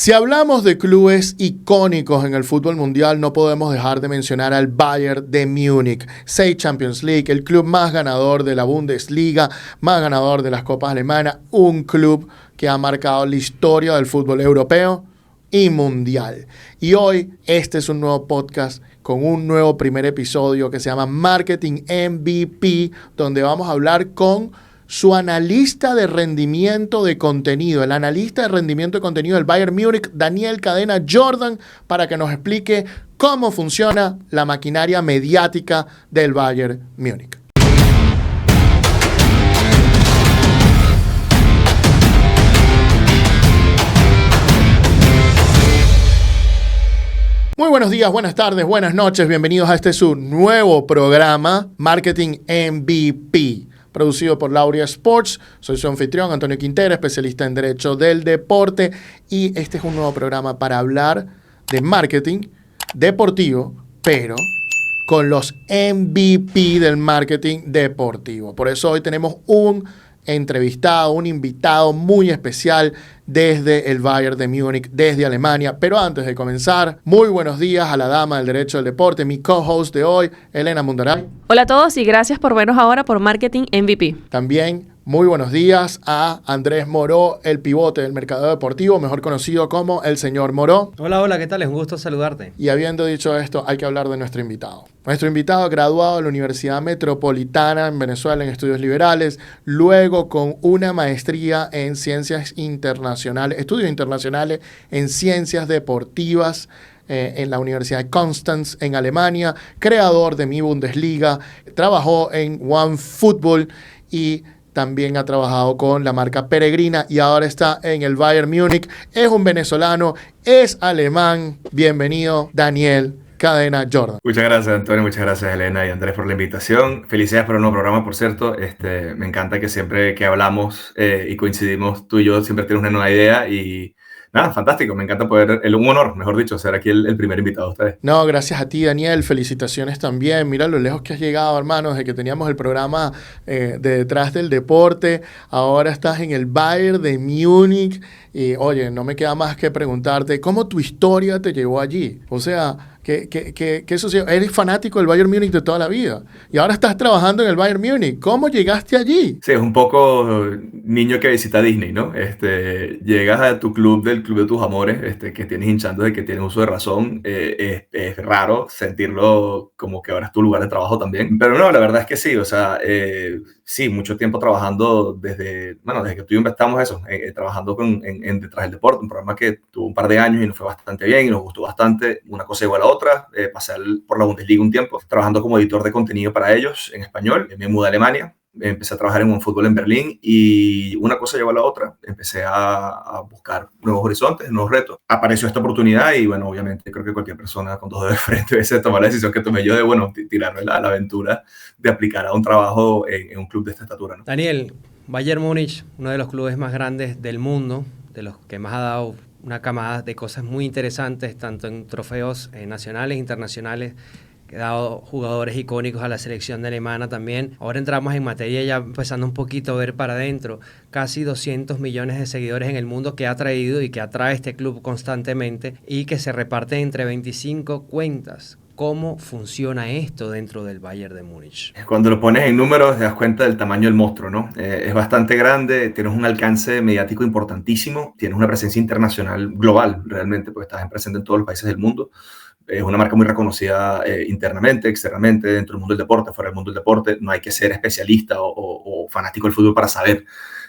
Si hablamos de clubes icónicos en el fútbol mundial, no podemos dejar de mencionar al Bayern de Múnich. 6 Champions League, el club más ganador de la Bundesliga, más ganador de las copas alemanas, un club que ha marcado la historia del fútbol europeo y mundial. Y hoy este es un nuevo podcast con un nuevo primer episodio que se llama Marketing MVP, donde vamos a hablar con su analista de rendimiento de contenido, el analista de rendimiento de contenido del Bayern Múnich, Daniel Cadena Jordan, para que nos explique cómo funciona la maquinaria mediática del Bayern Múnich. Muy buenos días, buenas tardes, buenas noches, bienvenidos a este su nuevo programa, Marketing MVP. Producido por Lauria Sports. Soy su anfitrión, Antonio Quintero, especialista en Derecho del Deporte. Y este es un nuevo programa para hablar de marketing deportivo, pero con los MVP del marketing deportivo. Por eso hoy tenemos un entrevistado, un invitado muy especial desde el Bayern de Múnich, desde Alemania. Pero antes de comenzar, muy buenos días a la dama del Derecho del Deporte, mi co-host de hoy, Elena Mundaray. Hola a todos y gracias por vernos ahora por Marketing MVP. También muy buenos días a Andrés Moró, el pivote del mercado deportivo, mejor conocido como el señor Moró. Hola, ¿qué tal? Es un gusto saludarte. Y habiendo dicho esto, hay que hablar de nuestro invitado. Nuestro invitado, graduado de la Universidad Metropolitana en Venezuela en estudios liberales, luego con una maestría en ciencias internacionales, estudios internacionales en ciencias deportivas en la Universidad de Konstanz en Alemania, creador de Mi Bundesliga, trabajó en OneFootball y también ha trabajado con la marca Peregrina y ahora está en el Bayern Múnich. Es un venezolano, es alemán. Bienvenido, Daniel Cadena Jordan. Muchas gracias, Antonio. Muchas gracias, Elena y Andrés, por la invitación. Felicidades por el nuevo programa, por cierto. Me encanta que siempre que hablamos y coincidimos tú y yo, siempre tienes una nueva idea y nada, fantástico. Me encanta poder, un honor, mejor dicho, ser aquí el primer invitado de ustedes. No, gracias a ti, Daniel. Felicitaciones también. Mira lo lejos que has llegado, hermano, desde que teníamos el programa de Detrás del Deporte. Ahora estás en el Bayern de Múnich. Y, oye, no me queda más que preguntarte cómo tu historia te llevó allí. O sea, ¿qué sucedió? Eres fanático del Bayern Múnich de toda la vida y ahora estás trabajando en el Bayern Múnich. ¿Cómo llegaste allí? Sí, es un poco niño que visita Disney, ¿no? Llegas a tu club, del club de tus amores, que tienes hinchando de que tienes uso de razón. Es raro sentirlo como que ahora es tu lugar de trabajo también. Pero no, la verdad es que sí, o sea, sí, mucho tiempo trabajando desde que tú y yo empezamos eso, trabajando en Detrás del Deporte, un programa que tuvo un par de años y nos fue bastante bien y nos gustó bastante. Una cosa igual a la otra. Pasé por la Bundesliga un tiempo, trabajando como editor de contenido para ellos en español. Me mudé a Alemania, empecé a trabajar en OneFootball en Berlín y una cosa llevó a la otra. Empecé a buscar nuevos horizontes, nuevos retos. Apareció esta oportunidad y, bueno, obviamente creo que cualquier persona con dos dedos de frente debe tomar la decisión que tomé yo de, bueno, tirarme a la aventura de aplicar a un trabajo en un club de esta estatura, ¿no? Daniel, Bayern Múnich, uno de los clubes más grandes del mundo, de los que más ha dado una camada de cosas muy interesantes, tanto en trofeos nacionales e internacionales, que ha dado jugadores icónicos a la selección de alemana también. Ahora entramos en materia ya empezando un poquito a ver para adentro. Casi 200 millones de seguidores en el mundo que ha traído y que atrae este club constantemente y que se reparte entre 25 cuentas. ¿Cómo funciona esto dentro del Bayern de Múnich? Cuando lo pones en números te das cuenta del tamaño del monstruo, ¿no? Es bastante grande, tienes un alcance mediático importantísimo, tienes una presencia internacional global realmente, porque estás presente en todos los países del mundo. Es una marca muy reconocida internamente, externamente, dentro del mundo del deporte, fuera del mundo del deporte. No hay que ser especialista o fanático del fútbol para saber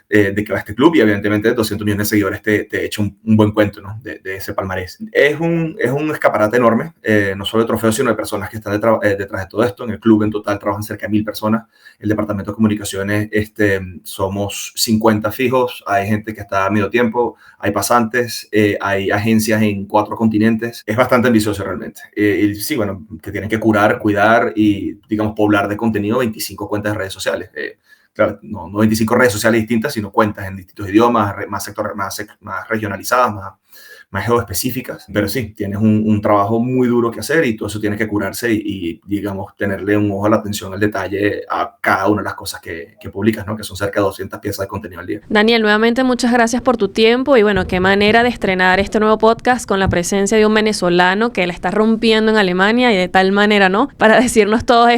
de qué va este club y evidentemente 200 millones de seguidores te echa un buen cuento, ¿no? de ese palmarés. Es un escaparate enorme, no solo de trofeos, sino de personas que están detrás de todo esto. En el club en total trabajan cerca de 1,000 personas. El departamento de comunicaciones somos 50 fijos, hay gente que está a medio tiempo, hay pasantes, hay agencias en 4 continentes. Es bastante ambicioso realmente. Y sí, bueno, que tienen que cuidar y, digamos, poblar de contenido 25 cuentas de redes sociales. Claro, no 25 redes sociales distintas, sino cuentas en distintos idiomas, más regionalizadas, más geoespecíficas, pero sí, tienes un trabajo muy duro que hacer y todo eso tiene que curarse digamos, tenerle un ojo a la atención al detalle a cada una de las cosas que publicas, ¿no? Que son cerca de 200 piezas de contenido al día. Daniel, nuevamente muchas gracias por tu tiempo y bueno, qué manera de estrenar este nuevo podcast con la presencia de un venezolano que la está rompiendo en Alemania y de tal manera, ¿no? Para decirnos toda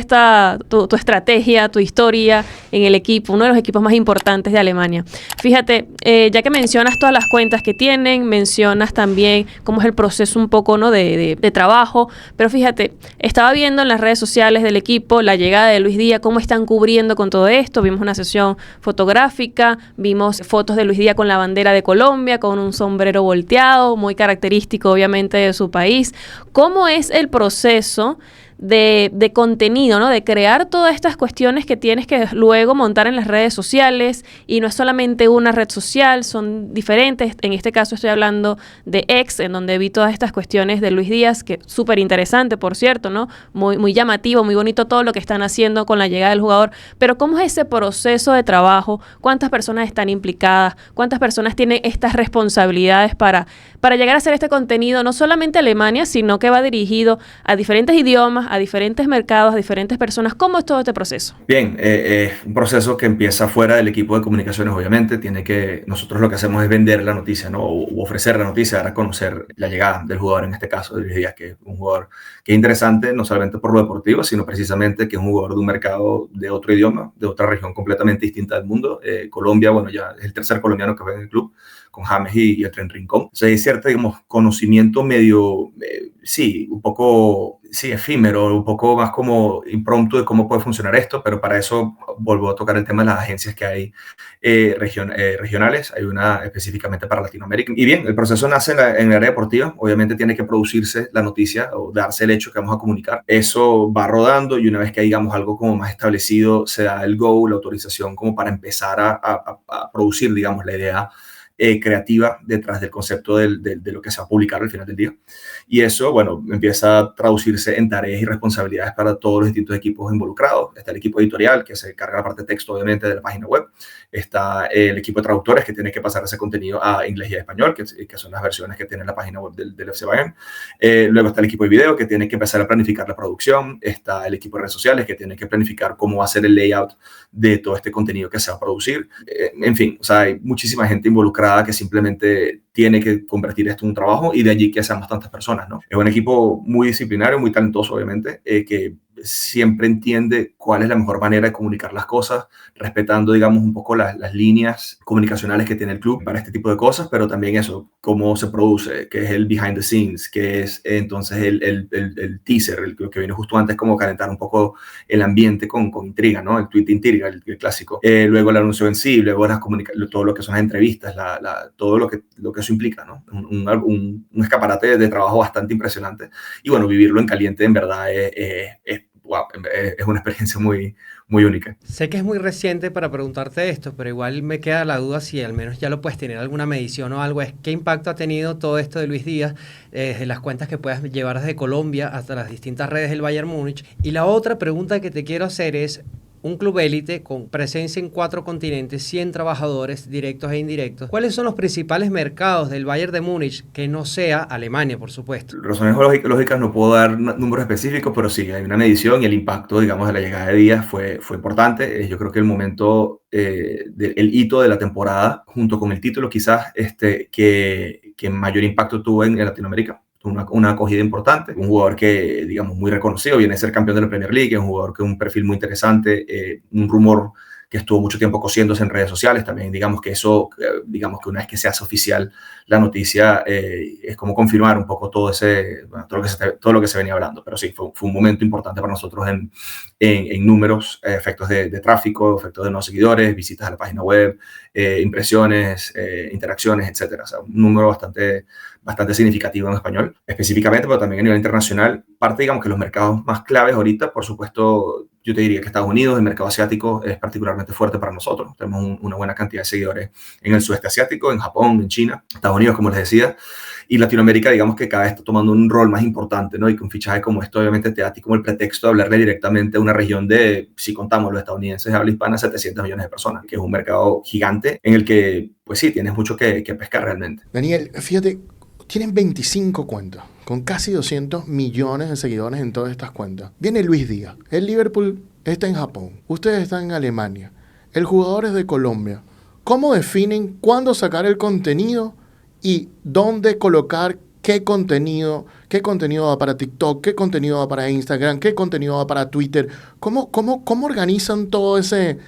tu estrategia, tu historia en el equipo, uno de los equipos más importantes de Alemania. Fíjate, ya que mencionas todas las cuentas que tienen, mencionas también cómo es el proceso un poco, ¿no? de trabajo, pero fíjate, estaba viendo en las redes sociales del equipo la llegada de Luis Díaz, cómo están cubriendo con todo esto, vimos una sesión fotográfica, vimos fotos de Luis Díaz con la bandera de Colombia, con un sombrero volteado, muy característico obviamente de su país. ¿Cómo es el proceso de contenido, ¿no? De crear todas estas cuestiones que tienes que luego montar en las redes sociales, y no es solamente una red social, son diferentes. En este caso estoy hablando de X, en donde vi todas estas cuestiones de Luis Díaz, que súper interesante, por cierto, ¿no? Muy llamativo, muy bonito todo lo que están haciendo con la llegada del jugador. Pero ¿cómo es ese proceso de trabajo? ¿Cuántas personas están implicadas? ¿Cuántas personas tienen estas responsabilidades para llegar a hacer este contenido, no solamente a Alemania, sino que va dirigido a diferentes idiomas, a diferentes mercados, a diferentes personas? ¿Cómo es todo este proceso? Bien, es un proceso que empieza fuera del equipo de comunicaciones, obviamente. Nosotros lo que hacemos es vender la noticia, ¿no? O ofrecer la noticia, dar a conocer la llegada del jugador, en este caso de Luis Díaz, que es un jugador que es interesante, no solamente por lo deportivo, sino precisamente que es un jugador de un mercado de otro idioma, de otra región completamente distinta del mundo. Colombia, bueno, ya es el tercer colombiano que juega en el club, con James y el Tren Rincón. O sea, hay cierto, digamos, conocimiento medio, sí, un poco, sí, efímero, un poco más como impromptu de cómo puede funcionar esto, pero para eso vuelvo a tocar el tema de las agencias que hay regionales. Hay una específicamente para Latinoamérica. Y bien, el proceso nace en el área deportiva. Obviamente tiene que producirse la noticia o darse el hecho que vamos a comunicar. Eso va rodando y una vez que hay, digamos, algo como más establecido, se da el go, la autorización como para empezar a producir, digamos, la idea creativa detrás del concepto de lo que se va a publicar al final del día. Y eso, bueno, empieza a traducirse en tareas y responsabilidades para todos los distintos equipos involucrados. Está el equipo editorial, que se carga la parte de texto, obviamente, de la página web. Está el equipo de traductores, que tiene que pasar ese contenido a inglés y a español, que son las versiones que tiene la página web del FC Bayern. Luego está el equipo de video, que tiene que empezar a planificar la producción. Está el equipo de redes sociales, que tiene que planificar cómo va a ser el layout de todo este contenido que se va a producir. En fin, o sea, hay muchísima gente involucrada que simplemente tiene que convertir esto en un trabajo, y de allí que seamos tantas personas, ¿no? Es un equipo muy disciplinario, muy talentoso, obviamente, que siempre entiende cuál es la mejor manera de comunicar las cosas, respetando, digamos, un poco las líneas comunicacionales que tiene el club para este tipo de cosas, pero también eso, cómo se produce, qué es el behind the scenes, qué es entonces el teaser, lo que viene justo antes, como calentar un poco el ambiente con intriga, ¿no? El tweet de intriga, el clásico. Luego el anuncio en sí, luego todo lo que son las entrevistas, todo lo que eso implica, ¿no? Un escaparate de trabajo bastante impresionante. Y bueno, vivirlo en caliente en verdad wow, es una experiencia muy, muy única. Sé que es muy reciente para preguntarte esto, pero igual me queda la duda si al menos ya lo puedes tener alguna medición o algo. ¿Qué impacto ha tenido todo esto de Luis Díaz desde las cuentas que puedas llevar desde Colombia hasta las distintas redes del Bayern Múnich? Y la otra pregunta que te quiero hacer es: un club élite con presencia en 4 continentes, 100 trabajadores directos e indirectos. ¿Cuáles son los principales mercados del Bayern de Múnich que no sea Alemania, por supuesto? Razones lógicas no puedo dar números específicos, pero sí, hay una medición y el impacto, digamos, de la llegada de Díaz fue importante. Yo creo que el momento, el hito de la temporada, junto con el título quizás, que mayor impacto tuvo en Latinoamérica. Una acogida importante, un jugador que, digamos, muy reconocido, viene a ser campeón de la Premier League, es un jugador que es un perfil muy interesante, un rumor que estuvo mucho tiempo cosiéndose en redes sociales. También, digamos que eso, digamos que una vez que se hace oficial la noticia, es como confirmar un poco todo lo que se venía hablando. Pero sí, fue un momento importante para nosotros en números, efectos de tráfico, efectos de nuevos seguidores, visitas a la página web, impresiones, interacciones, etcétera. O sea, un número bastante significativo en español, específicamente, pero también a nivel internacional. Parte, digamos, que los mercados más claves ahorita, por supuesto, yo te diría que Estados Unidos, el mercado asiático, es particularmente fuerte para nosotros. Tenemos una buena cantidad de seguidores en el sudeste asiático, en Japón, en China, Estados Unidos, como les decía, y Latinoamérica, digamos que cada vez está tomando un rol más importante, ¿no? Y que un fichaje como esto, obviamente, te da a ti como el pretexto de hablarle directamente a una región de, si contamos los estadounidenses de habla hispana, 700 millones de personas, que es un mercado gigante en el que, pues sí, tienes mucho que pescar realmente. Daniel, fíjate, Tienen 25 cuentas, con casi 200 millones de seguidores en todas estas cuentas. Viene Luis Díaz. El Liverpool está en Japón. Ustedes están en Alemania. El jugador es de Colombia. ¿Cómo definen cuándo sacar el contenido y dónde colocar qué contenido va para TikTok, qué contenido va para Instagram, qué contenido va para Twitter? ¿Cómo organizan todo ese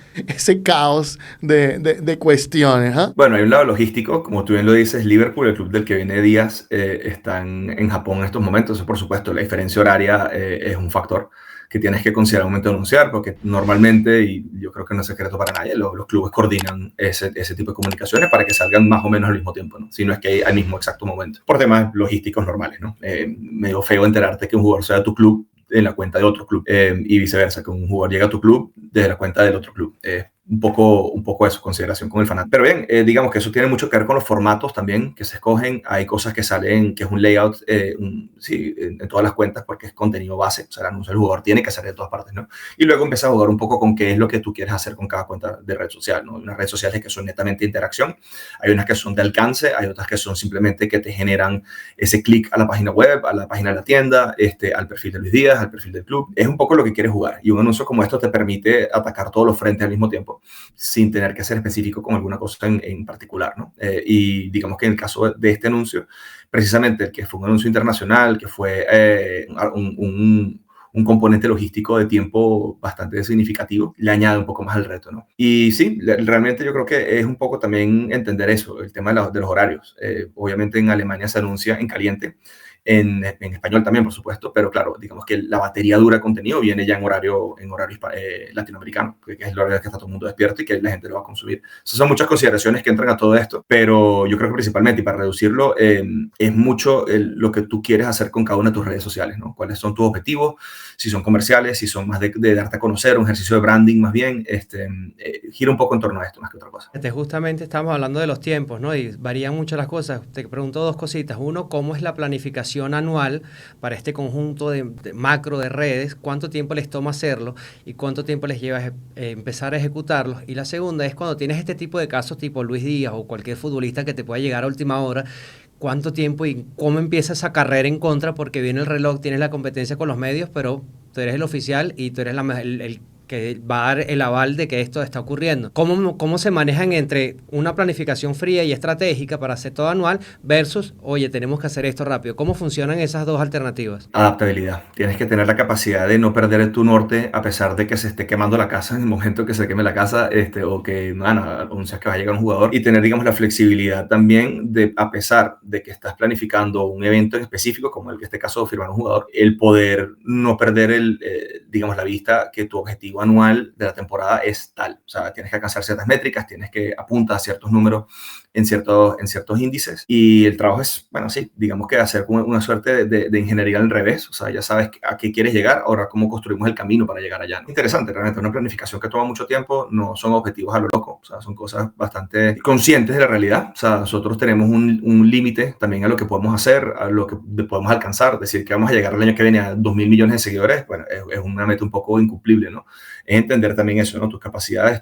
caos de cuestiones? Bueno, hay un lado logístico, como tú bien lo dices, Liverpool, el club del que viene Díaz, están en Japón en estos momentos. Por supuesto, la diferencia horaria es un factor que tienes que considerar al momento de anunciar, porque normalmente, y yo creo que no es secreto para nadie, los clubes coordinan ese tipo de comunicaciones para que salgan más o menos al mismo tiempo, ¿no? Si no es que al mismo exacto momento, por temas logísticos normales, ¿no? Medio feo enterarte que un jugador sea de tu club en la cuenta de otro club, y viceversa, que un jugador llega a tu club desde la cuenta del otro club. Un poco de su consideración con el fanático. Pero bien, digamos que eso tiene mucho que ver con los formatos también que se escogen. Hay cosas que salen, que es un layout en todas las cuentas, porque es contenido base. O sea, el anuncio del jugador tiene que salir de todas partes, ¿no? Y luego empiezas a jugar un poco con qué es lo que tú quieres hacer con cada cuenta de red social, ¿no? Hay unas redes sociales que son netamente interacción, hay unas que son de alcance, hay otras que son simplemente que te generan ese clic a la página web, a la página de la tienda, al perfil de Luis Díaz, al perfil del club. Es un poco lo que quieres jugar. Y un anuncio como esto te permite atacar todos los frentes al mismo tiempo, sin tener que ser específico con alguna cosa en particular, ¿no? Y digamos que en el caso de este anuncio, precisamente el que fue un anuncio internacional, que fue un componente logístico de tiempo bastante significativo, le añade un poco más al reto, ¿no? Y sí, realmente yo creo que es un poco también entender eso, el tema de los horarios. Obviamente en Alemania se anuncia en caliente, en español también, por supuesto, pero claro, digamos que la batería dura de contenido viene ya en horario latinoamericano, que es el horario que está todo el mundo despierto y que la gente lo va a consumir. Esas son muchas consideraciones que entran a todo esto, pero yo creo que principalmente, y para reducirlo, es mucho lo que tú quieres hacer con cada una de tus redes sociales, ¿no? ¿Cuáles son tus objetivos? Si son comerciales, si son más de darte a conocer, un ejercicio de branding más bien, gira un poco en torno a esto más que otra cosa. Justamente estamos hablando de los tiempos, ¿no? Y varían mucho las cosas. Te pregunto dos cositas. Uno, ¿cómo es la planificación anual para este conjunto de macro de redes? ¿Cuánto tiempo les toma hacerlo y cuánto tiempo les lleva empezar a ejecutarlos? Y la segunda es cuando tienes este tipo de casos tipo Luis Díaz o cualquier futbolista que te pueda llegar a última hora, ¿cuánto tiempo y cómo empieza esa carrera en contra? Porque viene el reloj, tienes la competencia con los medios, pero tú eres el oficial y tú eres el que va a dar el aval de que esto está ocurriendo. ¿Cómo se manejan entre una planificación fría y estratégica para hacer todo anual versus, oye, tenemos que hacer esto rápido? ¿Cómo funcionan esas dos alternativas? Adaptabilidad. Tienes que tener la capacidad de no perder tu norte a pesar de que se esté quemando la casa en el momento que se queme la casa, o que anuncias que va a llegar un jugador, y tener, digamos, la flexibilidad también de, a pesar de que estás planificando un evento en específico, como en este caso firmar un jugador, el poder no perder digamos, la vista que tu objetivo anual de la temporada es tal. O sea, tienes que alcanzar ciertas métricas, tienes que apuntar a ciertos números en ciertos índices, y el trabajo es, bueno, sí, digamos que hacer una suerte de ingeniería al revés. O sea, ya sabes a qué quieres llegar, ahora cómo construimos el camino para llegar allá, ¿no? Interesante, realmente una planificación que toma mucho tiempo, no son objetivos a lo loco, o sea, son cosas bastante conscientes de la realidad. O sea, nosotros tenemos un límite también a lo que podemos hacer, a lo que podemos alcanzar. Decir que vamos a llegar el año que viene a 2.000 millones de seguidores, bueno, es una meta un poco incumplible, ¿no? Es entender también eso, ¿no? Tus capacidades,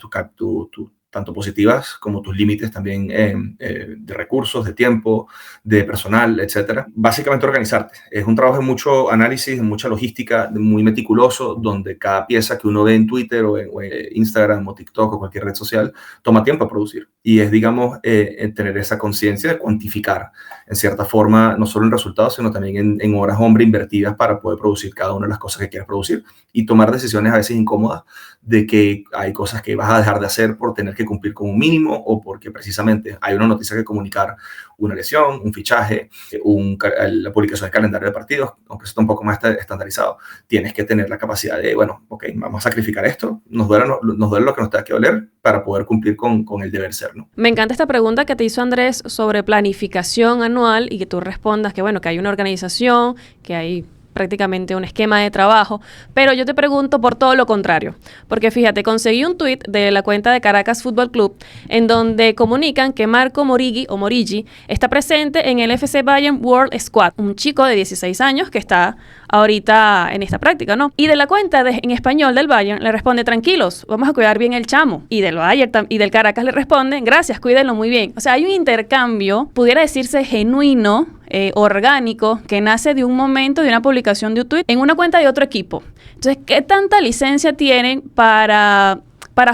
tanto positivas como tus límites también de recursos, de tiempo, de personal, etcétera. Básicamente organizarte. Es un trabajo de mucho análisis, de mucha logística, muy meticuloso, donde cada pieza que uno ve en Twitter o en Instagram o TikTok o cualquier red social toma tiempo a producir. Y es, digamos, tener esa conciencia de cuantificar, en cierta forma, no solo en resultados, sino también en horas hombre invertidas para poder producir cada una de las cosas que quieres producir, y tomar decisiones a veces incómodas de que hay cosas que vas a dejar de hacer por tener que cumplir con un mínimo, o porque precisamente hay una noticia que comunicar, una lesión, un fichaje, la publicación del calendario de partidos, aunque eso está un poco más estandarizado. Tienes que tener la capacidad de, bueno, ok, vamos a sacrificar esto, nos duele lo que nos tenga que doler para poder cumplir con el deber ser, ¿no? Me encanta esta pregunta que te hizo Andrés sobre planificación anual, y que tú respondas que, bueno, que hay una organización, que hay prácticamente un esquema de trabajo, pero yo te pregunto por todo lo contrario, porque fíjate, conseguí un tuit de la cuenta de Caracas Fútbol Club en donde comunican que Marco Morigi está presente en el FC Bayern World Squad, un chico de 16 años que está ahorita en esta práctica, ¿no? Y de la cuenta en español del Bayern le responde, tranquilos, vamos a cuidar bien el chamo. Y del Bayern y del Caracas le responden, gracias, cuídenlo muy bien. O sea, hay un intercambio, pudiera decirse genuino, orgánico, que nace de un momento, de una publicación de un tweet en una cuenta de otro equipo. Entonces, ¿qué tanta licencia tienen para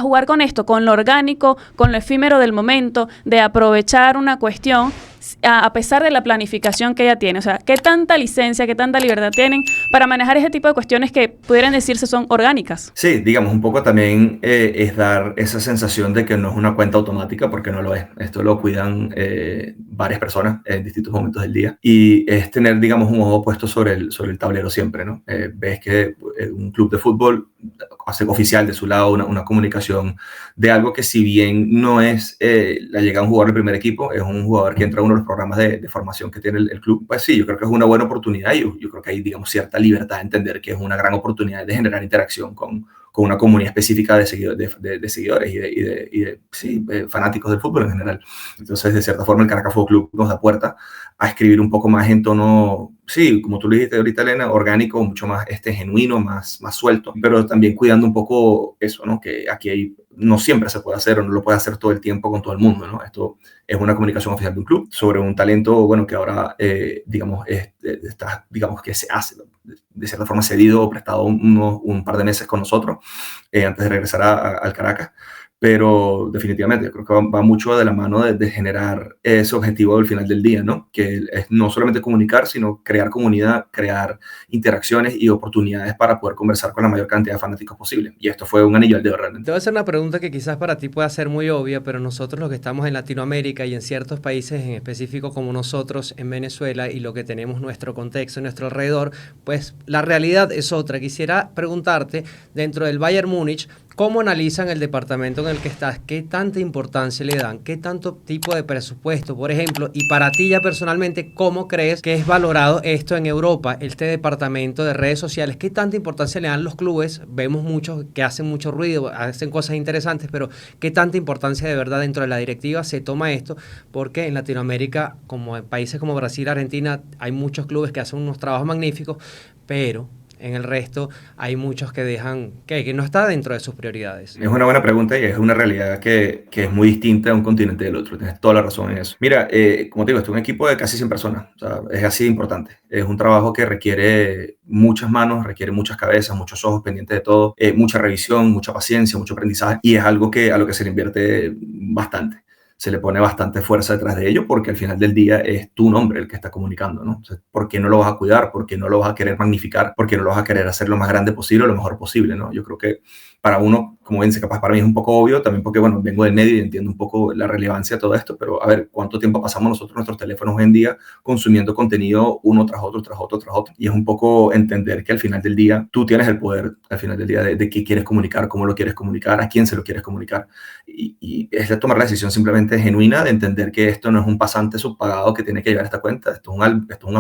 jugar con esto, con lo orgánico, con lo efímero del momento, de aprovechar una cuestión a pesar de la planificación que ella tiene? O sea, ¿qué tanta licencia, qué tanta libertad tienen para manejar ese tipo de cuestiones que pudieran decirse son orgánicas? Sí, digamos, un poco también es dar esa sensación de que no es una cuenta automática, porque no lo es. Esto lo cuidan varias personas en distintos momentos del día, y es tener, digamos, un ojo puesto sobre el tablero siempre, ¿no? Ves que un club de fútbol hace oficial de su lado una comunicación de algo que, si bien no es la llegada de un jugador del primer equipo, es un jugador que entra a uno de los programas de formación que tiene el club, pues sí, yo creo que es una buena oportunidad, y yo creo que hay, digamos, cierta libertad de entender que es una gran oportunidad de generar interacción con una comunidad específica de seguidores y de fanáticos del fútbol en general. Entonces, de cierta forma, el Caracas Fútbol Club nos da puerta a escribir un poco más en tono, sí, como tú le dijiste ahorita, Elena, orgánico, mucho más genuino, más suelto, pero también cuidando un poco eso, ¿no? Que aquí no siempre se puede hacer, o no lo puede hacer todo el tiempo con todo el mundo, ¿no? Esto es una comunicación oficial de un club sobre un talento, bueno, que ahora, digamos, está, digamos, que se hace, de cierta forma, cedido o prestado un par de meses con nosotros antes de regresar al Caracas. Pero definitivamente yo creo que va mucho de la mano de generar ese objetivo al final del día, ¿no? Que es no solamente comunicar, sino crear comunidad, crear interacciones y oportunidades para poder conversar con la mayor cantidad de fanáticos posible. Y esto fue un anillo al dedo realmente. Te voy a hacer una pregunta que quizás para ti pueda ser muy obvia, pero nosotros los que estamos en Latinoamérica y en ciertos países en específico como nosotros en Venezuela, y lo que tenemos nuestro contexto, nuestro alrededor, pues la realidad es otra. Quisiera preguntarte, dentro del Bayern Múnich, ¿cómo analizan el departamento en el que estás? ¿Qué tanta importancia le dan? ¿Qué tanto tipo de presupuesto, por ejemplo? Y para ti ya personalmente, ¿cómo crees que es valorado esto en Europa, este departamento de redes sociales? ¿Qué tanta importancia le dan los clubes? Vemos muchos que hacen mucho ruido, hacen cosas interesantes, pero ¿qué tanta importancia de verdad dentro de la directiva se toma esto? Porque en Latinoamérica, como en países como Brasil, Argentina, hay muchos clubes que hacen unos trabajos magníficos, pero en el resto hay muchos que dejan, que no está dentro de sus prioridades. Es una buena pregunta, y es una realidad que es muy distinta de un continente del otro. Tienes toda la razón en eso. Mira, como te digo, esto es un equipo de casi 100 personas. O sea, es así de importante. Es un trabajo que requiere muchas manos, requiere muchas cabezas, muchos ojos pendientes de todo, mucha revisión, mucha paciencia, mucho aprendizaje, y es algo a lo que se le invierte bastante. Se le pone bastante fuerza detrás de ello, porque al final del día es tu nombre el que está comunicando, ¿no? O sea, ¿por qué no lo vas a cuidar? ¿Por qué no lo vas a querer magnificar? ¿Por qué no lo vas a querer hacer lo más grande posible, lo mejor posible, ¿no? Yo creo que para uno, como ven, capaz para mí es un poco obvio, también porque, bueno, vengo del medio y entiendo un poco la relevancia de todo esto, pero a ver, ¿cuánto tiempo pasamos nosotros nuestros teléfonos hoy en día consumiendo contenido uno tras otro, tras otro, tras otro? Y es un poco entender que al final del día tú tienes el poder, al final del día, de qué quieres comunicar, cómo lo quieres comunicar, a quién se lo quieres comunicar. Y es de tomar la decisión simplemente genuina de entender que esto no es un pasante subpagado que tiene que llevar esta cuenta. Esto es un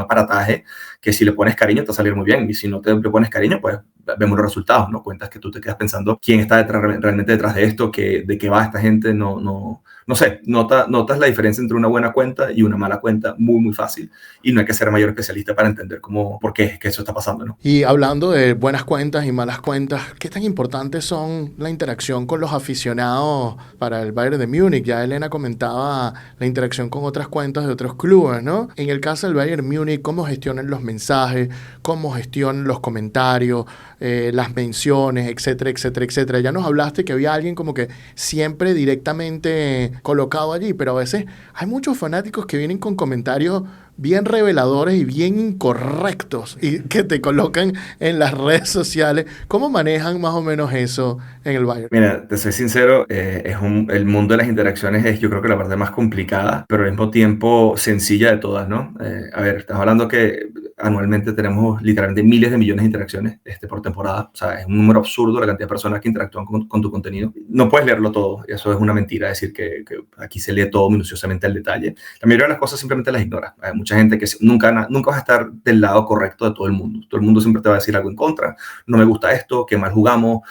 aparataje que, si le pones cariño, te va a salir muy bien. Y si no te le pones cariño, pues vemos los resultados, ¿no? Cuentas que tú te quedas pensando quién está realmente detrás de esto, de qué va esta gente. No sé, notas la diferencia entre una buena cuenta y una mala cuenta muy, muy fácil. Y no hay que ser mayor especialista para entender por qué es que eso está pasando, ¿no? Y hablando de buenas cuentas y malas cuentas, ¿qué tan importantes son la interacción con los aficionados para el Bayern de Múnich? Ya Elena comentaba la interacción con otras cuentas de otros clubes, ¿no? En el caso del Bayern Múnich, ¿cómo gestionan los mensajes? ¿Cómo gestionan los comentarios? Las menciones, etcétera, etcétera, etcétera. Ya nos hablaste que había alguien como que siempre directamente colocado allí, pero a veces hay muchos fanáticos que vienen con comentarios bien reveladores y bien incorrectos y que te colocan en las redes sociales. ¿Cómo manejan más o menos eso en el Bayern? Mira, te soy sincero, el mundo de las interacciones es, yo creo, que la parte más complicada, pero al mismo tiempo sencilla de todas, ¿no? A ver, estamos hablando que anualmente tenemos literalmente miles de millones de interacciones por temporada. O sea, es un número absurdo la cantidad de personas que interactúan con tu contenido. No puedes leerlo todo, eso es una mentira, decir que aquí se lee todo minuciosamente al detalle. La mayoría de las cosas simplemente las ignora. Hay mucha gente que nunca vas a estar del lado correcto de todo el mundo. Todo el mundo siempre te va a decir algo en contra. No me gusta esto, qué mal jugamos,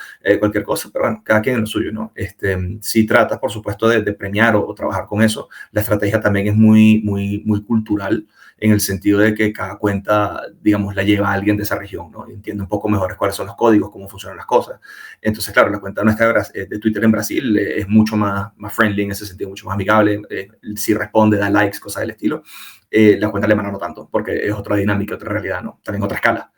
cualquier cosa, pero bueno, cada quien en lo suyo, ¿no? Si tratas, por supuesto, de premiar o trabajar con eso, la estrategia también es muy, muy, muy cultural. en el sentido de que cada cuenta, digamos, la lleva a alguien de esa región, ¿no? Entiende un poco mejor cuáles son los códigos, cómo funcionan las cosas. Entonces, claro, la cuenta nuestra de Twitter en Brasil es mucho más friendly en ese sentido, mucho más amigable, si responde, da likes, cosas del estilo. La cuenta alemana no tanto, porque es otra dinámica, otra realidad, ¿no? También otra escala.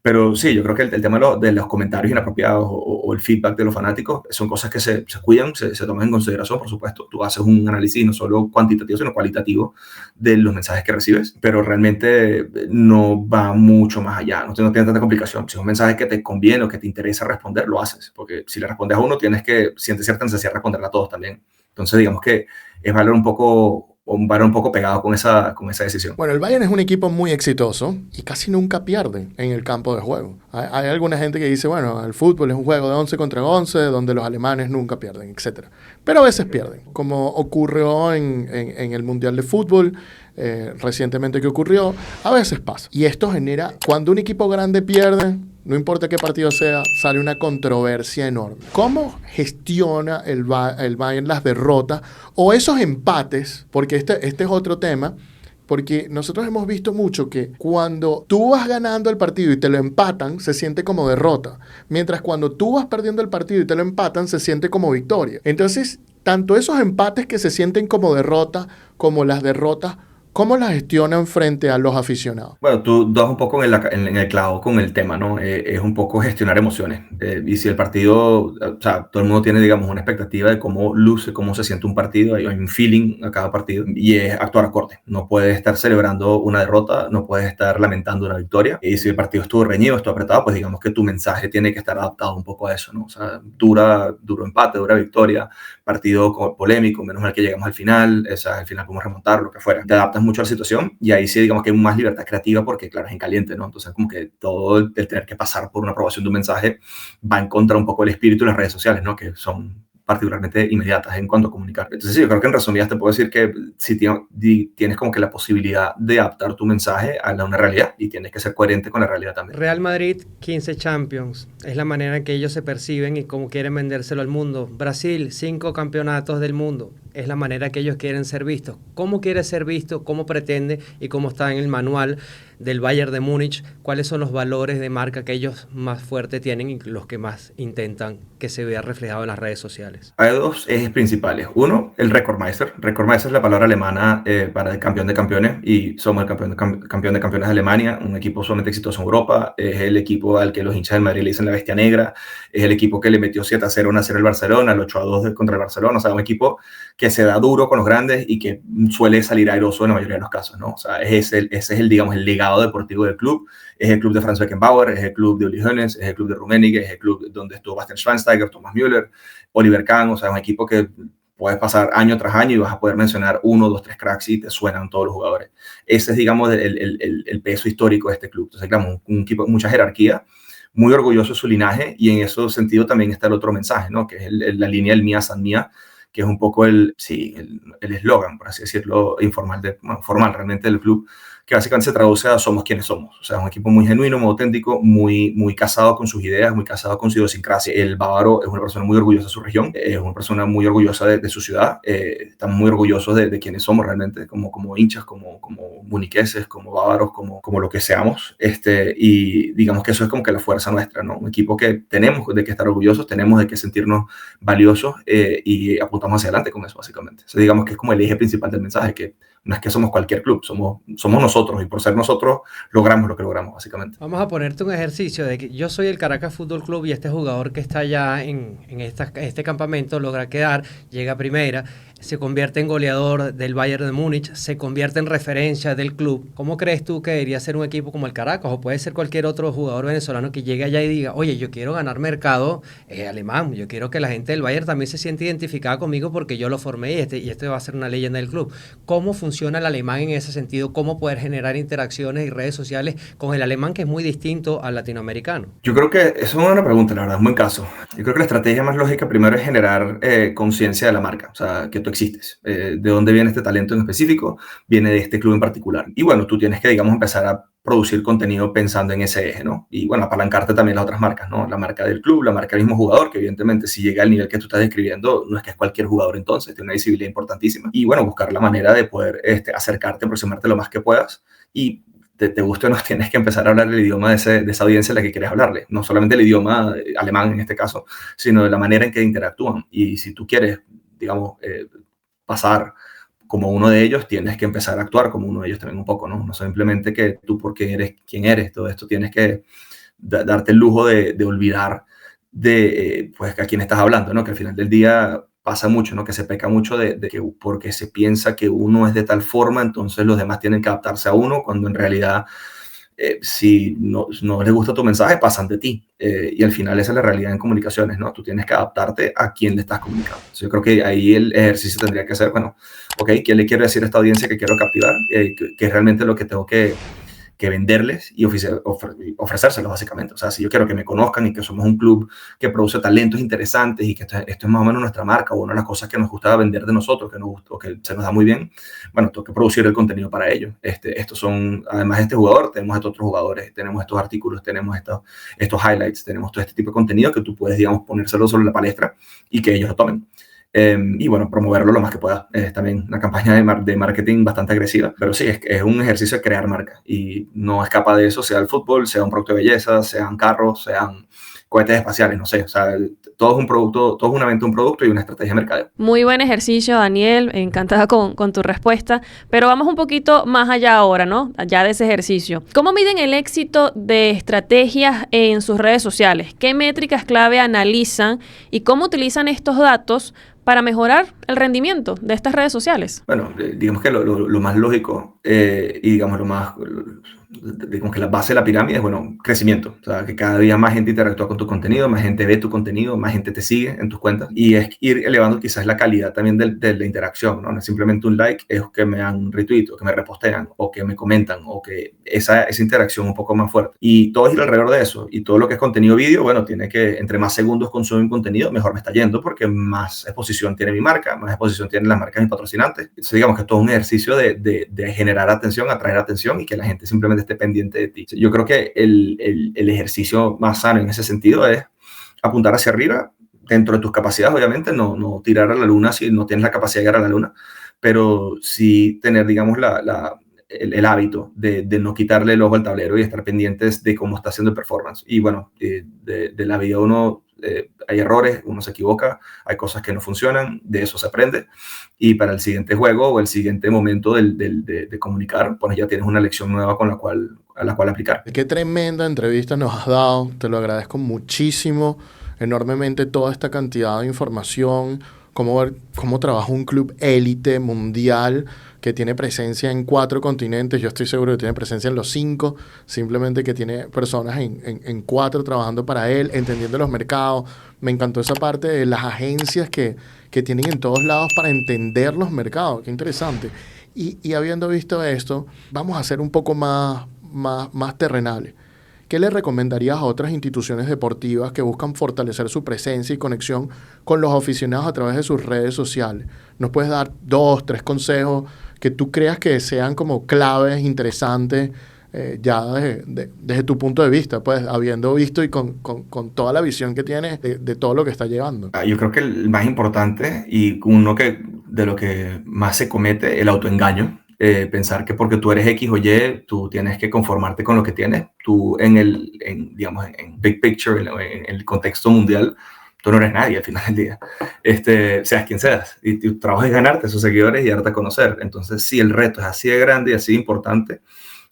Pero sí, yo creo que el tema de los comentarios inapropiados o el feedback de los fanáticos son cosas que se cuidan, se toman en consideración, por supuesto. Tú haces un análisis no solo cuantitativo, sino cualitativo de los mensajes que recibes, pero realmente no va mucho más allá, no tiene tanta complicación. Si es un mensaje que te conviene o que te interesa responder, lo haces, porque si le respondes a uno, sientes cierta necesidad de responderle a todos también. Entonces, digamos que es un valor un poco pegado con esa decisión. Bueno, el Bayern es un equipo muy exitoso y casi nunca pierde en el campo de juego. Hay alguna gente que dice, bueno, el fútbol es un juego de 11 contra 11, donde los alemanes nunca pierden, etc. Pero a veces pierden, como ocurrió en el Mundial de Fútbol, recientemente que ocurrió, a veces pasa. Y esto genera, cuando un equipo grande pierde, no importa qué partido sea, sale una controversia enorme. ¿Cómo gestiona el Bayern las derrotas o esos empates? Porque este es otro tema, porque nosotros hemos visto mucho que cuando tú vas ganando el partido y te lo empatan, se siente como derrota. Mientras cuando tú vas perdiendo el partido y te lo empatan, se siente como victoria. Entonces, tanto esos empates que se sienten como derrota, como las derrotas, ¿cómo las gestionan frente a los aficionados? Bueno, tú das un poco en el clavo con el tema, ¿no? Es un poco gestionar emociones. Y si el partido, o sea, todo el mundo tiene, digamos, una expectativa de cómo luce, cómo se siente un partido, hay un feeling a cada partido y es actuar acorde. No puedes estar celebrando una derrota, no puedes estar lamentando una victoria. Y si el partido estuvo reñido, estuvo apretado, pues digamos que tu mensaje tiene que estar adaptado un poco a eso, ¿no? O sea, duro empate, dura victoria, partido polémico, menos mal que llegamos al final, o sea, al final podemos remontar, lo que fuera. Te adaptas mucho a la situación y ahí sí digamos que hay más libertad creativa porque claro, es en caliente, ¿no? Entonces como que todo el tener que pasar por una aprobación de un mensaje va en contra un poco del espíritu de las redes sociales, ¿no? Que son particularmente inmediatas en cuanto a comunicar. Entonces sí, yo creo que en resumidas te puedo decir que si tienes como que la posibilidad de adaptar tu mensaje a una realidad y tienes que ser coherente con la realidad también. Real Madrid, 15 Champions. Es la manera en que ellos se perciben y cómo quieren vendérselo al mundo. Brasil, 5 campeonatos del mundo. Es la manera que ellos quieren ser vistos. ¿Cómo quiere ser visto? ¿Cómo pretende? Y cómo está en el manual del Bayern de Múnich. ¿Cuáles son los valores de marca que ellos más fuerte tienen y los que más intentan que se vea reflejado en las redes sociales? Hay dos ejes principales. Uno, el Rekordmeister. Rekordmeister es la palabra alemana para el campeón de campeones y somos el campeón de campeones de Alemania, un equipo sumamente exitoso en Europa. Es el equipo al que los hinchas del Madrid le dicen la bestia negra. Es el equipo que le metió 7-0 a 1-0 al Barcelona, el 8-2 contra el Barcelona. O sea, un equipo que se da duro con los grandes y que suele salir airoso en la mayoría de los casos, ¿no? O sea, ese es el, digamos, el legado deportivo del club. Es el club de Franz Beckenbauer, es el club de Uli Hoeneß, es el club de Rummenigge, es el club donde estuvo Bastian Schweinsteiger, Thomas Müller, Oliver Kahn. O sea, un equipo que puedes pasar año tras año y vas a poder mencionar 1, 2, 3 cracks y te suenan todos los jugadores. Ese es, digamos, el peso histórico de este club. Entonces, digamos, un equipo con mucha jerarquía, muy orgulloso de su linaje y en ese sentido también está el otro mensaje, ¿no? Que es la línea del Mía San Mía, que es un poco el eslogan, por así decirlo, formal realmente del club, que básicamente se traduce a somos quienes somos. O sea, un equipo muy genuino, muy auténtico, muy casado con sus ideas, muy casado con su idiosincrasia. El bávaro es una persona muy orgullosa de su región, es una persona muy orgullosa de su ciudad. Estamos muy orgullosos de quienes somos realmente, como hinchas, como muniqueses, como bávaros, como lo que seamos. Y digamos que eso es como que la fuerza nuestra, ¿no? Un equipo que tenemos de que estar orgullosos, tenemos de que sentirnos valiosos y apuntamos hacia adelante con eso, básicamente. O sea, digamos que es como el eje principal del mensaje, que no es que somos cualquier club, somos nosotros y por ser nosotros logramos lo que logramos, básicamente. Vamos a ponerte un ejercicio de que yo soy el Caracas Fútbol Club y este jugador que está allá en este campamento logra quedar, llega a primera, se convierte en goleador del Bayern de Múnich, se convierte en referencia del club. ¿Cómo crees tú que debería ser un equipo como el Caracas o puede ser cualquier otro jugador venezolano que llegue allá y diga, oye, yo quiero ganar mercado alemán, yo quiero que la gente del Bayern también se sienta identificada conmigo porque yo lo formé y este va a ser una leyenda del club? ¿Cómo funciona el alemán en ese sentido? ¿Cómo poder generar interacciones y redes sociales con el alemán que es muy distinto al latinoamericano? Yo creo que eso es una buena pregunta, la verdad, es un buen caso. Yo creo que la estrategia más lógica primero es generar conciencia de la marca, o sea, que todo talento existes. ¿De dónde viene este talento en específico? Viene de este club en particular. Y bueno, tú tienes que, digamos, empezar a producir contenido pensando en ese eje, ¿no? Y bueno, apalancarte también las otras marcas, ¿no? La marca del club, la marca del mismo jugador, que evidentemente si llega al nivel que tú estás describiendo, no es que es cualquier jugador entonces, tiene una visibilidad importantísima. Y bueno, buscar la manera de poder acercarte, aproximarte lo más que puedas y te guste o no, tienes que empezar a hablar el idioma de esa audiencia a la que quieres hablarle. No solamente el idioma alemán en este caso, sino de la manera en que interactúan. Y si tú quieres, digamos, pasar como uno de ellos, tienes que empezar a actuar como uno de ellos también un poco, ¿no? No simplemente que tú porque eres quien eres, todo esto tienes que darte el lujo de olvidar pues a quién estás hablando, ¿no? Que al final del día pasa mucho, ¿no? Que se peca mucho de que porque se piensa que uno es de tal forma, entonces los demás tienen que adaptarse a uno, cuando en realidad si no les gusta tu mensaje, pasan de ti. Y al final esa es la realidad en comunicaciones, ¿no? Tú tienes que adaptarte a quién le estás comunicando. Entonces, yo creo que ahí el ejercicio tendría que ser, bueno, ok, ¿qué le quiero decir a esta audiencia que quiero captivar? Que es realmente lo que tengo que venderles y ofrecérselos básicamente. O sea, si yo quiero que me conozcan y que somos un club que produce talentos interesantes y que esto es más o menos nuestra marca o una de las cosas que nos gusta vender de nosotros, que se nos da muy bien, bueno, tengo que producir el contenido para ello. Estos son, además de este jugador, tenemos estos otros jugadores, tenemos estos artículos, tenemos estos highlights, tenemos todo este tipo de contenido que tú puedes, digamos, ponérselo sobre la palestra y que ellos lo tomen. Y bueno, promoverlo lo más que pueda. Es también una campaña de marketing bastante agresiva, pero sí, es un ejercicio de crear marca y no escapa de eso, sea el fútbol, sea un producto de belleza, sean carros, sean cohetes espaciales, no sé, o sea, todo es un producto, todo es una venta de un producto y una estrategia de mercadeo. Muy buen ejercicio, Daniel, encantada con tu respuesta, pero vamos un poquito más allá ahora, ¿no? Allá de ese ejercicio. ¿Cómo miden el éxito de estrategias en sus redes sociales? ¿Qué métricas clave analizan y cómo utilizan estos datos para mejorar el rendimiento de estas redes sociales? Bueno, digamos que lo más lógico y digamos digamos que la base de la pirámide es, bueno, crecimiento. O sea, que cada día más gente interactúa con tu contenido, más gente ve tu contenido, más gente te sigue en tus cuentas y es ir elevando quizás la calidad también de la interacción, ¿no? No es simplemente un like, es que me dan un retweet o que me repostean o que me comentan o que esa interacción un poco más fuerte. Y todo gira alrededor de eso. Y todo lo que es contenido vídeo, bueno, tiene que, entre más segundos consumen contenido, mejor me está yendo porque más exposición tiene mi marca, más exposición tienen las marcas de mis patrocinantes. Entonces, digamos que todo es un ejercicio de generar atención, atraer atención y que la gente simplemente esté pendiente de ti. Yo creo que el ejercicio más sano en ese sentido es apuntar hacia arriba, dentro de tus capacidades, obviamente, no tirar a la luna si no tienes la capacidad de llegar a la luna, pero sí tener, digamos, el hábito de no quitarle el ojo al tablero y estar pendientes de cómo está haciendo el performance. Y bueno, de la vida uno hay errores, uno se equivoca, hay cosas que no funcionan, de eso se aprende. Y para el siguiente juego o el siguiente momento de comunicar, pues ya tienes una lección nueva a la cual aplicar. Qué tremenda entrevista nos has dado, te lo agradezco muchísimo, enormemente toda esta cantidad de información, cómo trabaja un club élite mundial que tiene presencia en 4 continentes. Yo estoy seguro que tiene presencia en los 5, simplemente que tiene personas en 4 trabajando para él, entendiendo los mercados. Me encantó esa parte de las agencias que tienen en todos lados para entender los mercados. Qué interesante. Y habiendo visto esto, vamos a ser un poco más terrenales. ¿Qué le recomendarías a otras instituciones deportivas que buscan fortalecer su presencia y conexión con los aficionados a través de sus redes sociales? ¿Nos puedes dar 2, 3 consejos que tú creas que sean como claves, interesantes, ya desde tu punto de vista, pues habiendo visto y con toda la visión que tienes de todo lo que está llevando? Yo creo que el más importante y uno de lo que más se comete, el autoengaño. Pensar que porque tú eres X o Y, tú tienes que conformarte con lo que tienes. Tú digamos, en big picture, en el contexto mundial, tú no eres nadie al final del día. Seas quien seas. Y tu trabajo es ganarte a esos seguidores y darte a conocer. Entonces, si el reto es así de grande y así de importante,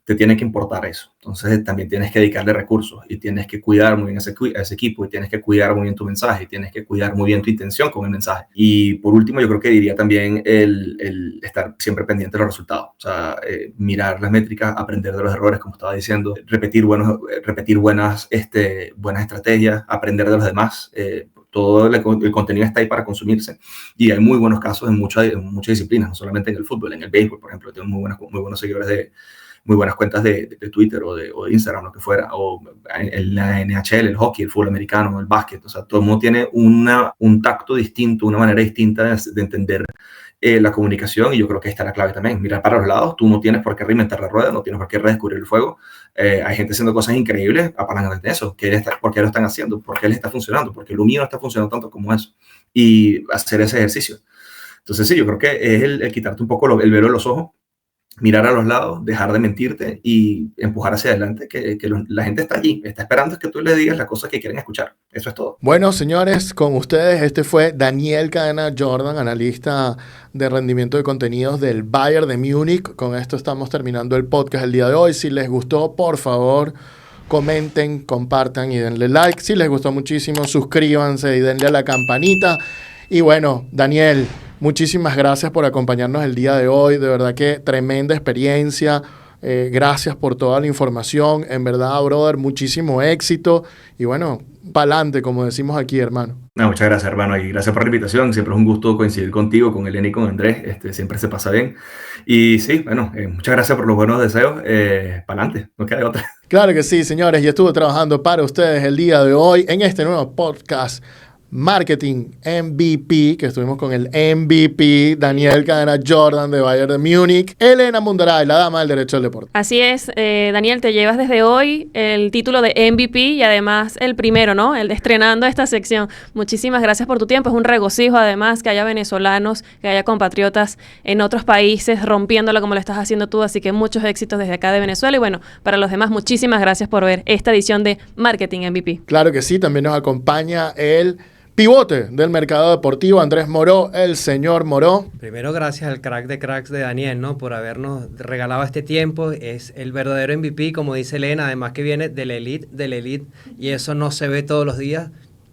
te tiene que importar eso. Entonces, también tienes que dedicarle recursos y tienes que cuidar muy bien a ese equipo y tienes que cuidar muy bien tu mensaje y tienes que cuidar muy bien tu intención con el mensaje. Y por último, yo creo que diría también el estar siempre pendiente de los resultados. O sea, mirar las métricas, aprender de los errores, como estaba diciendo, repetir buenas estrategias, aprender de los demás. Todo el contenido está ahí para consumirse y hay muy buenos casos en muchas disciplinas, no solamente en el fútbol, en el béisbol, por ejemplo, tengo muy buenos seguidores muy buenas cuentas de Twitter o de Instagram, lo que fuera, o en la NHL, el hockey, el fútbol americano, el básquet, o sea, todo el mundo tiene un tacto distinto, una manera distinta de entender la comunicación, y yo creo que esta es la clave también, mirar para los lados. Tú no tienes por qué reinventar la rueda, no tienes por qué redescubrir el fuego. Hay gente haciendo cosas increíbles, apalancándote de eso. ¿Por qué lo están haciendo? ¿Por qué les está funcionando? Porque lo mío no está funcionando tanto como eso. Y hacer ese ejercicio. Entonces sí, yo creo que es el quitarte un poco el velo de los ojos, mirar a los lados, dejar de mentirte y empujar hacia adelante, que la gente está allí, está esperando que tú le digas las cosas que quieren escuchar. Eso es todo. Bueno, señores, con ustedes este fue Daniel Cadena Jordan, analista de rendimiento de contenidos del Bayern de Múnich. Con esto estamos terminando el podcast el día de hoy. Si les gustó, por favor, comenten, compartan y denle like. Si les gustó muchísimo, suscríbanse y denle a la campanita. Y bueno, Daniel, muchísimas gracias por acompañarnos el día de hoy. De verdad que tremenda experiencia. Gracias por toda la información. En verdad, brother, muchísimo éxito. Y bueno, pa'lante, como decimos aquí, hermano. No, muchas gracias, hermano, y gracias por la invitación. Siempre es un gusto coincidir contigo, con Elena y con Andrés. Siempre se pasa bien. Y sí, bueno, muchas gracias por los buenos deseos. Pa'lante, no queda de otra. Claro que sí, señores. Y estuve trabajando para ustedes el día de hoy en este nuevo podcast Marketing MVP, que estuvimos con el MVP Daniel Cadena Jordan de Bayern de Múnich, Elena Mundaray, la dama del derecho al deporte. Así es, Daniel, te llevas desde hoy el título de MVP y además el primero, ¿no? El de estrenando esta sección. Muchísimas gracias por tu tiempo. Es un regocijo además que haya venezolanos, que haya compatriotas en otros países rompiéndolo como lo estás haciendo tú. Así que muchos éxitos desde acá de Venezuela. Y bueno, para los demás, muchísimas gracias por ver esta edición de Marketing MVP. Claro que sí, también nos acompaña el pivote del mercado deportivo, Andrés Moró, el señor Moró. Primero, gracias al crack de cracks de Daniel, ¿no? Por habernos regalado este tiempo. Es el verdadero MVP, como dice Elena, además que viene de la elite, y eso no se ve todos los días.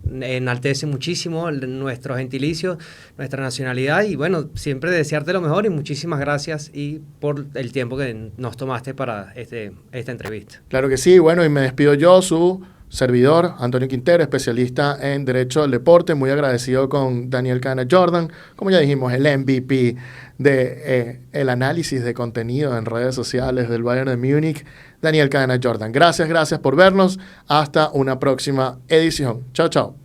Enaltece muchísimo nuestro gentilicio, nuestra nacionalidad, y bueno, siempre desearte lo mejor y muchísimas gracias y por el tiempo que nos tomaste para esta entrevista. Claro que sí, bueno, y me despido yo, su servidor, Antonio Quintero, especialista en Derecho al Deporte, muy agradecido con Daniel Cadena Jordan, como ya dijimos, el MVP de el análisis de contenido en redes sociales del Bayern de Múnich, Daniel Cadena Jordan. Gracias por vernos. Hasta una próxima edición. Chao, chao.